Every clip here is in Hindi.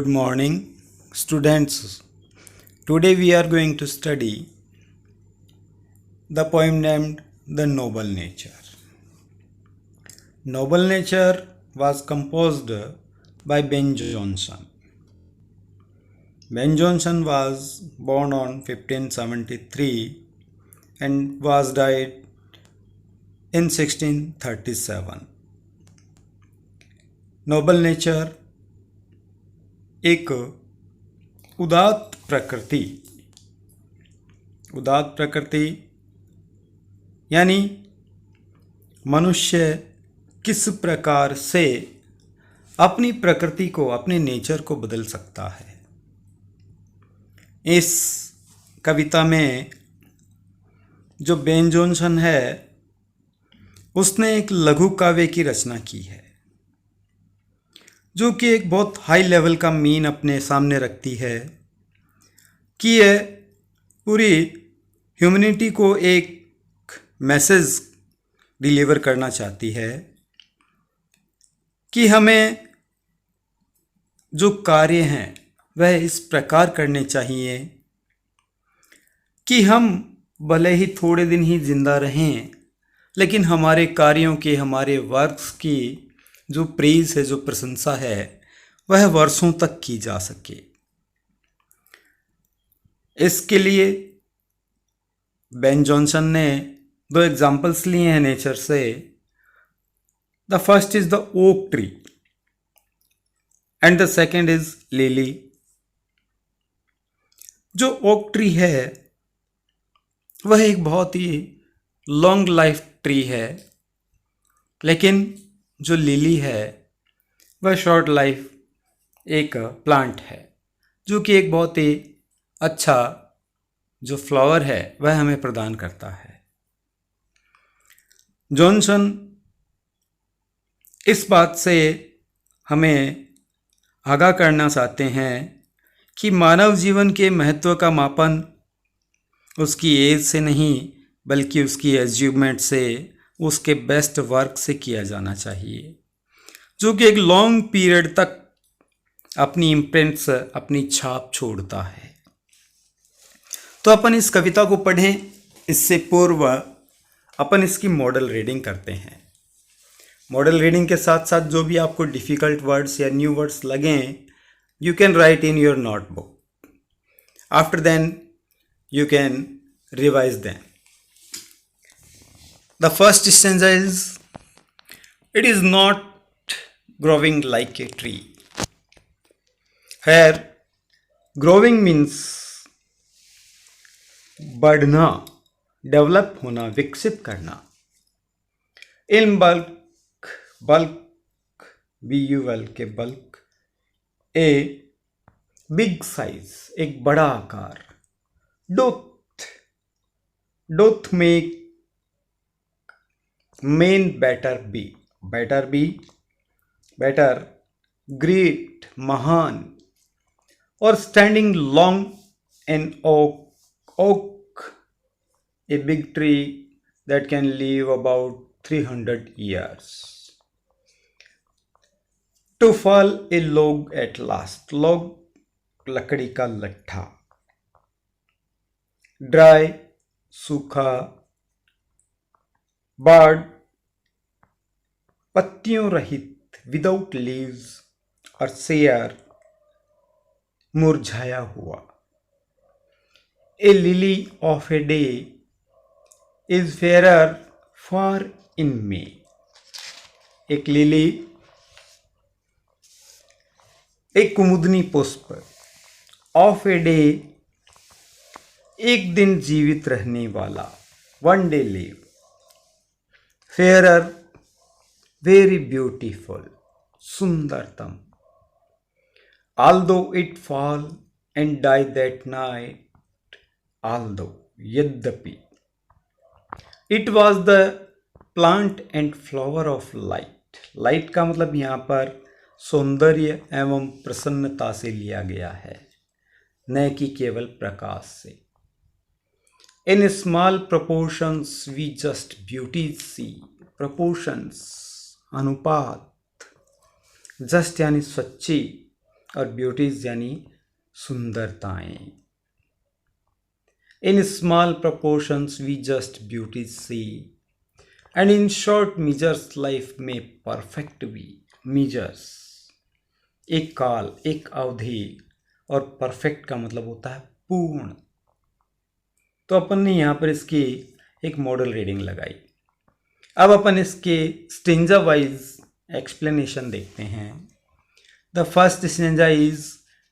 Good morning, students. Today we are going to study the poem named The Noble Nature. Noble Nature was composed by Ben Jonson. Ben Jonson was born on 1573 and was died in 1637. Nobel nature एक उदात्त प्रकृति यानी मनुष्य किस प्रकार से अपनी प्रकृति को, अपने नेचर को बदल सकता है। इस कविता में जो बेन जॉनसन है उसने एक लघु काव्य की रचना की है जो कि एक बहुत हाई लेवल का मीन अपने सामने रखती है कि यह पूरी ह्यूमैनिटी को एक मैसेज डिलीवर करना चाहती है कि हमें जो कार्य हैं वह इस प्रकार करने चाहिए कि हम भले ही थोड़े दिन ही जिंदा रहें लेकिन हमारे कार्यों के, हमारे वर्क्स की जो प्रेज है, जो प्रशंसा है, वह वर्षों तक की जा सके। इसके लिए बेन जॉनसन ने दो एग्जाम्पल्स लिए हैं नेचर से। The first is the oak tree and the second is lily. जो ओक ट्री है वह एक बहुत ही लॉन्ग लाइफ ट्री है, लेकिन जो लिली है वह शॉर्ट लाइफ एक प्लांट है जो कि एक बहुत ही अच्छा जो फ्लावर है वह हमें प्रदान करता है। जॉनसन इस बात से हमें आगाह करना चाहते हैं कि मानव जीवन के महत्व का मापन उसकी एज से नहीं बल्कि उसकी अचीवमेंट से, उसके बेस्ट वर्क से किया जाना चाहिए जो कि एक लॉन्ग पीरियड तक अपनी इम्प्रिंट्स, अपनी छाप छोड़ता है। तो अपन इस कविता को पढ़ें, इससे पूर्व अपन इसकी मॉडल रीडिंग करते हैं। मॉडल रीडिंग के साथ साथ जो भी आपको डिफ़िकल्ट वर्ड्स या न्यू वर्ड्स लगें, you can write in your notebook. After then you can revise them. The first stanza is, it is not growing like a tree. Here growing means बढ़ना, डेवलप होना, विकसित करना। In bulk, bulk BUL के bulk, a big size, एक बड़ा आकार। doth make main better great, महान। और standing long an oak, a big tree that can live about 300 years. To fall a log at last, log लकड़ी का लट्ठा। ड्राई, सूखा। बर्ड, पत्तियों रहित, विदाउट लीव्स। और सेयर, मुरझाया हुआ। A lily of a day is fair far in May. एक लिली, एक कुमुदनी पुष्प, ऑफ ए डे एक दिन जीवित रहने वाला, one day live. Fairer, very beautiful, सुंदरतम। Although it fall and die that night, although यद्यपि। It was the plant and flower of light. Light का मतलब यहाँ पर सौंदर्य एवं प्रसन्नता से लिया गया है, न कि केवल प्रकाश से। In small proportions we just beauty see. Proportions, अनुपात। just यानी सच्ची और ब्यूटीज यानी सुंदरताएं। In small proportions we just beauties see, and in short measures life में perfect भी measures एक काल, एक अवधि, और परफेक्ट का मतलब होता है पूर्ण। तो अपन ने यहाँ पर इसकी एक मॉडल रीडिंग लगाई। अब अपन इसके स्टेंजा वाइज एक्सप्लेनेशन देखते हैं। The first stanza is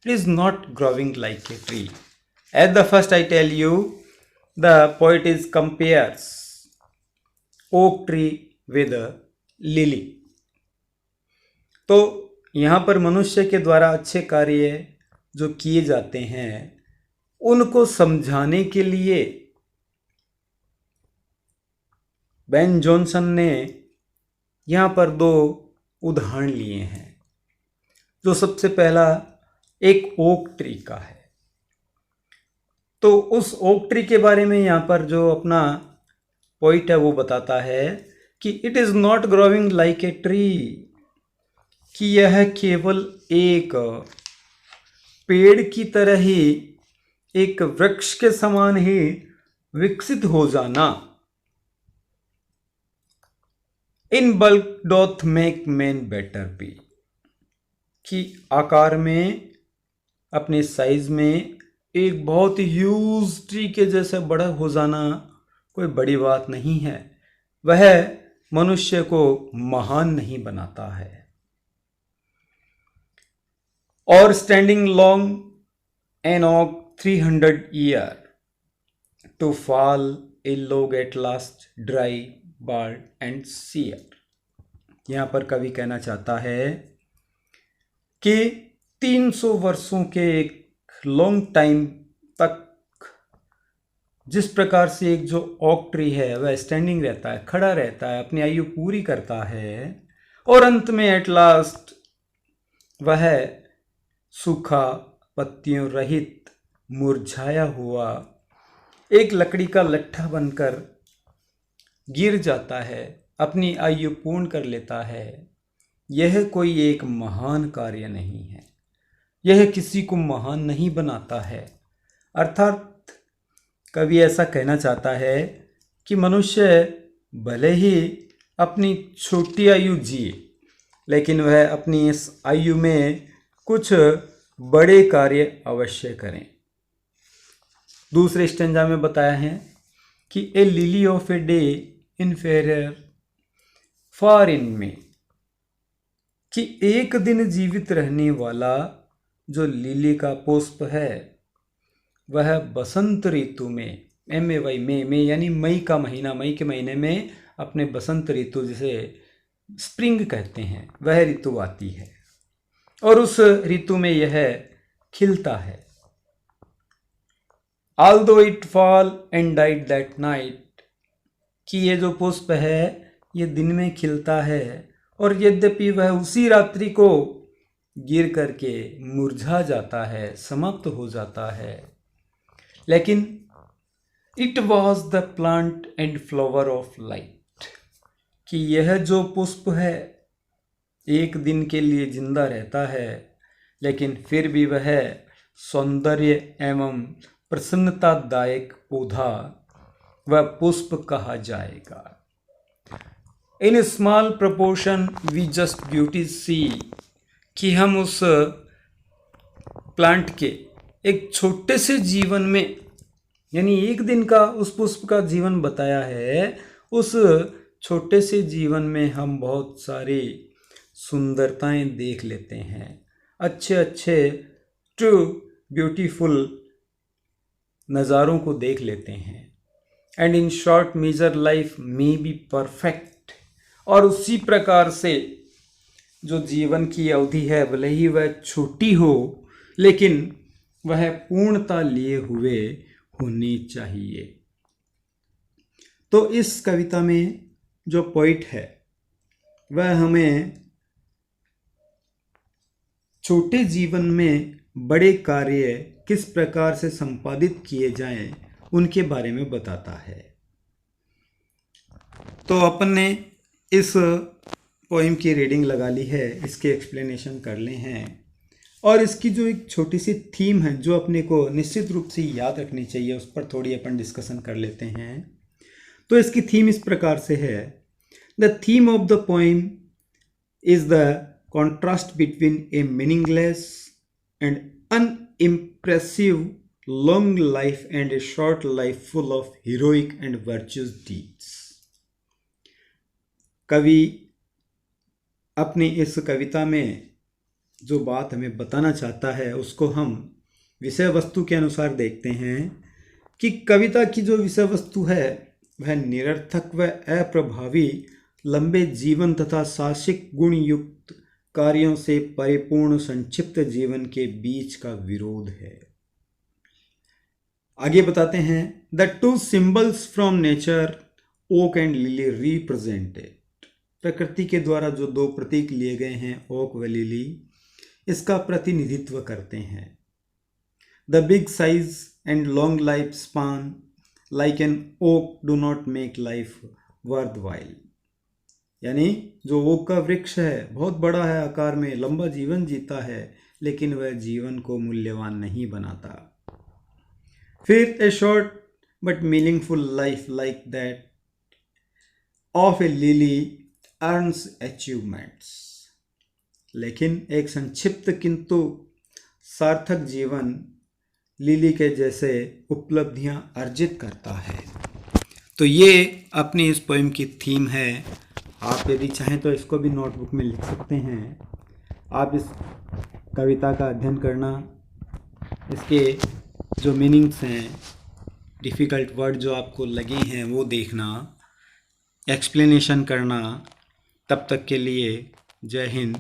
it is not growing like a tree. At the first I tell you the poet is compares oak tree with lily. तो यहाँ पर मनुष्य के द्वारा अच्छे कार्य जो किए जाते हैं उनको समझाने के लिए बेन जॉनसन ने यहाँ पर दो उदाहरण लिए हैं। जो सबसे पहला एक ओक ट्री का है। तो उस ओक ट्री के बारे में यहाँ पर जो अपना पॉइंट है वो बताता है कि it is not growing like a tree, कि यह केवल एक पेड़ की तरह ही, एक वृक्ष के समान ही विकसित हो जाना। In bulk doth make man better be, कि आकार में, अपने साइज में एक बहुत ह्यूज ट्री के जैसे बड़ा हो जाना कोई बड़ी बात नहीं है। वह मनुष्य को महान नहीं बनाता है। और स्टैंडिंग लॉन्ग एन ऑक 300 year to fall a log at last dry bald and sere. यहाँ पर कवि कहना चाहता है कि 300 वर्षों के एक लॉन्ग टाइम तक जिस प्रकार से एक जो ओक ट्री है वह स्टैंडिंग रहता है, खड़ा रहता है, अपनी आयु पूरी करता है, और अंत में एट लास्ट वह सूखा, पत्तियों रहित, मुरझाया हुआ एक लकड़ी का लट्ठा बनकर गिर जाता है, अपनी आयु पूर्ण कर लेता है। यह कोई एक महान कार्य नहीं है, यह किसी को महान नहीं बनाता है। अर्थात कवि ऐसा कहना चाहता है कि मनुष्य भले ही अपनी छोटी आयु जिए, लेकिन वह अपनी इस आयु में कुछ बड़े कार्य अवश्य करें। दूसरे स्टेंजा में बताया है कि a lily of a day inferior far in May, कि एक दिन जीवित रहने वाला जो लिली का पुष्प है वह बसंत ऋतु में, MAY में यानी मई का महीना, मई के महीने में अपने बसंत ऋतु जिसे स्प्रिंग कहते हैं वह ऋतु आती है, और उस ऋतु में यह खिलता है। Although it fall and died that night, कि ये जो पुष्प है ये दिन में खिलता है, और यद्यपि वह उसी रात्रि को गिर करके मुरझा जाता है, समाप्त हो जाता है, लेकिन it was the plant and flower of light, कि यह जो पुष्प है एक दिन के लिए जिंदा रहता है, लेकिन फिर भी वह सौंदर्य एवं प्रसन्नतादायक पौधा वह पुष्प कहा जाएगा। In small proportion we just beauty see, कि हम उस प्लांट के एक छोटे से जीवन में, यानी एक दिन का उस पुष्प का जीवन बताया है, उस छोटे से जीवन में हम बहुत सारी सुंदरताएं देख लेते हैं, अच्छे अच्छे ट्रू ब्यूटीफुल नज़ारों को देख लेते हैं। And in short measure life may be perfect, और उसी प्रकार से जो जीवन की अवधि है भले ही वह छोटी हो, लेकिन वह पूर्णता लिए हुए होनी चाहिए। तो इस कविता में जो पॉइंट है वह हमें छोटे जीवन में बड़े कार्य किस प्रकार से संपादित किए जाएं उनके बारे में बताता है। तो अपन ने इस पोइम की रीडिंग लगा ली है, इसके एक्सप्लेनेशन कर ले हैं। और इसकी जो एक छोटी सी थीम है जो अपने को निश्चित रूप से याद रखनी चाहिए, उस पर थोड़ी अपन डिस्कशन कर लेते हैं। तो इसकी थीम इस प्रकार से है, the theme of the poem is the contrast between a meaningless and unimpressive long life and A short life full of heroic and virtuous deeds. कवि अपनी इस कविता में जो बात हमें बताना चाहता है उसको हम विषय वस्तु के अनुसार देखते हैं कि कविता की जो विषय वस्तु है वह निरर्थक व अप्रभावी लंबे जीवन तथा साहसिक गुण युक्त कार्यों से परिपूर्ण संक्षिप्त जीवन के बीच का विरोध है। आगे बताते हैं, the two symbols from nature oak and lily represented. प्रकृति के द्वारा जो दो प्रतीक लिए गए हैं, ओक व लिली, इसका प्रतिनिधित्व करते हैं। The big size and long life span like an oak do not make life worthwhile. यानी जो ओक का वृक्ष है बहुत बड़ा है आकार में, लंबा जीवन जीता है, लेकिन वह जीवन को मूल्यवान नहीं बनाता। फिर ए short but meaningful life like that of A lily earns achievements. लेकिन एक संक्षिप्त किंतु सार्थक जीवन लिली के जैसे उपलब्धियां अर्जित करता है। तो ये अपनी इस पोएम की थीम है। आप यदि चाहें तो इसको भी नोटबुक में लिख सकते हैं। आप इस कविता का अध्ययन करना, इसके जो मीनिंग्स हैं, डिफ़िकल्ट वर्ड जो आपको लगे हैं वो देखना, एक्सप्लेनेशन करना। तब तक के लिए जय हिंद,